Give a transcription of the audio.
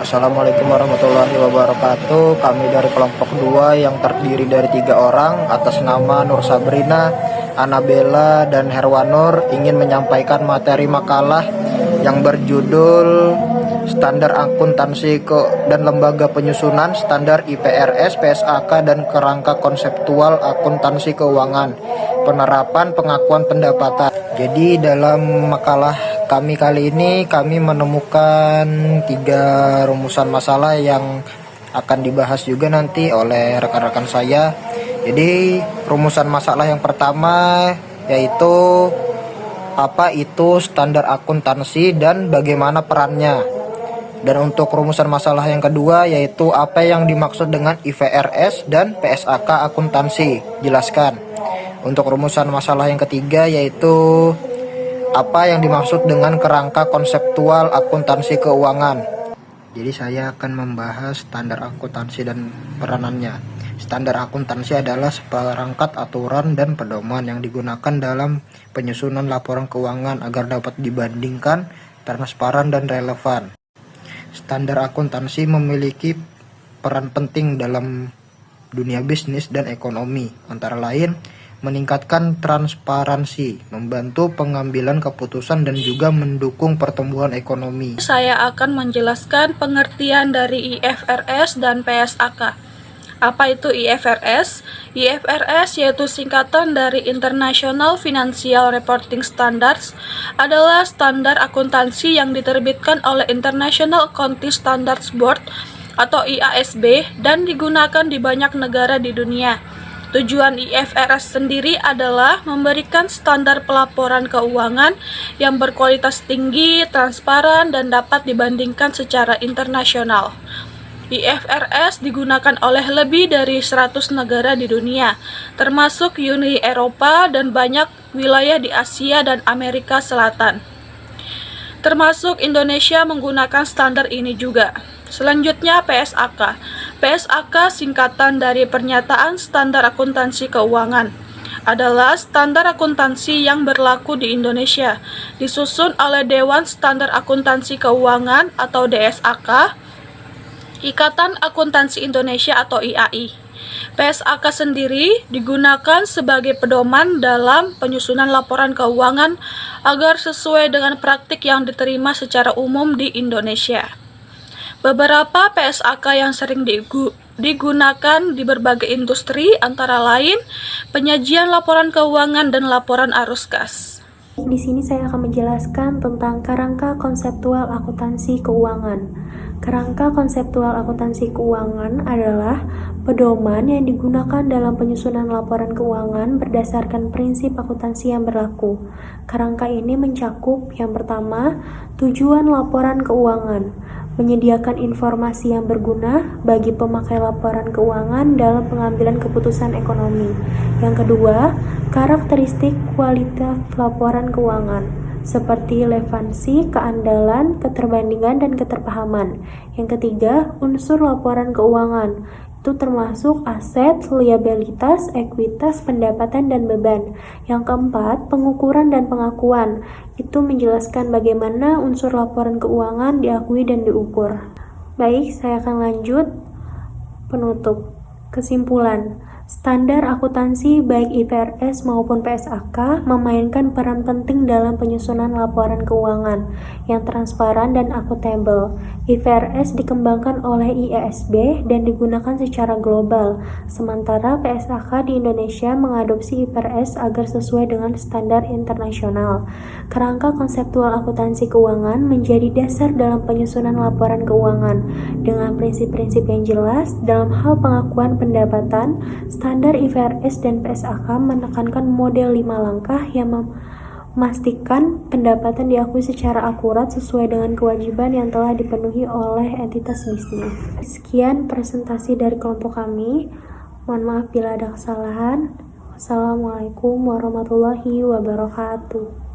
Assalamualaikum warahmatullahi wabarakatuh. Kami dari kelompok 2 yang terdiri dari 3 orang atas nama Nur Sabrina, Anabella, dan Herwanur ingin menyampaikan materi makalah yang berjudul Standar Akuntansi dan Lembaga Penyusunan Standar IFRS, PSAK, dan Kerangka Konseptual Akuntansi Keuangan, Penerapan Pengakuan Pendapatan. Jadi dalam makalah kami kali ini kami menemukan 3 rumusan masalah yang akan dibahas juga nanti oleh rekan-rekan saya. Jadi rumusan masalah yang pertama yaitu apa itu standar akuntansi dan bagaimana perannya. Dan untuk rumusan masalah yang kedua yaitu apa yang dimaksud dengan IFRS dan PSAK akuntansi, jelaskan. Untuk rumusan masalah yang ketiga yaitu apa yang dimaksud dengan kerangka konseptual akuntansi keuangan. Jadi saya akan membahas standar akuntansi dan peranannya. Standar akuntansi adalah seperangkat aturan dan pedoman yang digunakan dalam penyusunan laporan keuangan agar dapat dibandingkan, transparan, dan relevan. Standar akuntansi memiliki peran penting dalam dunia bisnis dan ekonomi, antara lain meningkatkan transparansi, membantu pengambilan keputusan, dan juga mendukung pertumbuhan ekonomi. Saya akan menjelaskan pengertian dari IFRS dan PSAK. Apa itu IFRS? IFRS yaitu singkatan dari International Financial Reporting Standards, adalah standar akuntansi yang diterbitkan oleh International Accounting Standards Board atau IASB dan digunakan di banyak negara di dunia. Tujuan IFRS sendiri adalah memberikan standar pelaporan keuangan yang berkualitas tinggi, transparan, dan dapat dibandingkan secara internasional. IFRS digunakan oleh lebih dari 100 negara di dunia, termasuk Uni Eropa dan banyak wilayah di Asia dan Amerika Selatan. Termasuk Indonesia menggunakan standar ini juga. Selanjutnya PSAK. PSAK singkatan dari Pernyataan Standar Akuntansi Keuangan, adalah standar akuntansi yang berlaku di Indonesia, disusun oleh Dewan Standar Akuntansi Keuangan atau DSAK, Ikatan Akuntansi Indonesia atau IAI. PSAK sendiri digunakan sebagai pedoman dalam penyusunan laporan keuangan agar sesuai dengan praktik yang diterima secara umum di Indonesia. Beberapa PSAK yang sering digunakan di berbagai industri antara lain penyajian laporan keuangan dan laporan arus kas. Di sini saya akan menjelaskan tentang kerangka konseptual akuntansi keuangan. Kerangka konseptual akuntansi keuangan adalah pedoman yang digunakan dalam penyusunan laporan keuangan berdasarkan prinsip akuntansi yang berlaku. Kerangka ini mencakup yang pertama, tujuan laporan keuangan, menyediakan informasi yang berguna bagi pemakai laporan keuangan dalam pengambilan keputusan ekonomi. Yang kedua, karakteristik kualitas laporan keuangan, seperti relevansi, keandalan, keterbandingan, dan keterpahaman. Yang ketiga, unsur laporan keuangan, itu termasuk aset, liabilitas, ekuitas, pendapatan, dan beban. Yang keempat, pengukuran dan pengakuan, itu menjelaskan bagaimana unsur laporan keuangan diakui dan diukur. Baik, saya akan lanjut. Penutup. Kesimpulan, standar akuntansi baik IFRS maupun PSAK memainkan peran penting dalam penyusunan laporan keuangan yang transparan dan akuntabel. IFRS dikembangkan oleh IASB dan digunakan secara global, sementara PSAK di Indonesia mengadopsi IFRS agar sesuai dengan standar internasional. Kerangka konseptual akuntansi keuangan menjadi dasar dalam penyusunan laporan keuangan dengan prinsip-prinsip yang jelas dalam hal pengakuan pendapatan. Standar IFRS dan PSAK menekankan model 5 langkah yang memastikan pendapatan diakui secara akurat sesuai dengan kewajiban yang telah dipenuhi oleh entitas bisnis. Sekian presentasi dari kelompok kami. Mohon maaf bila ada kesalahan. Wassalamualaikum warahmatullahi wabarakatuh.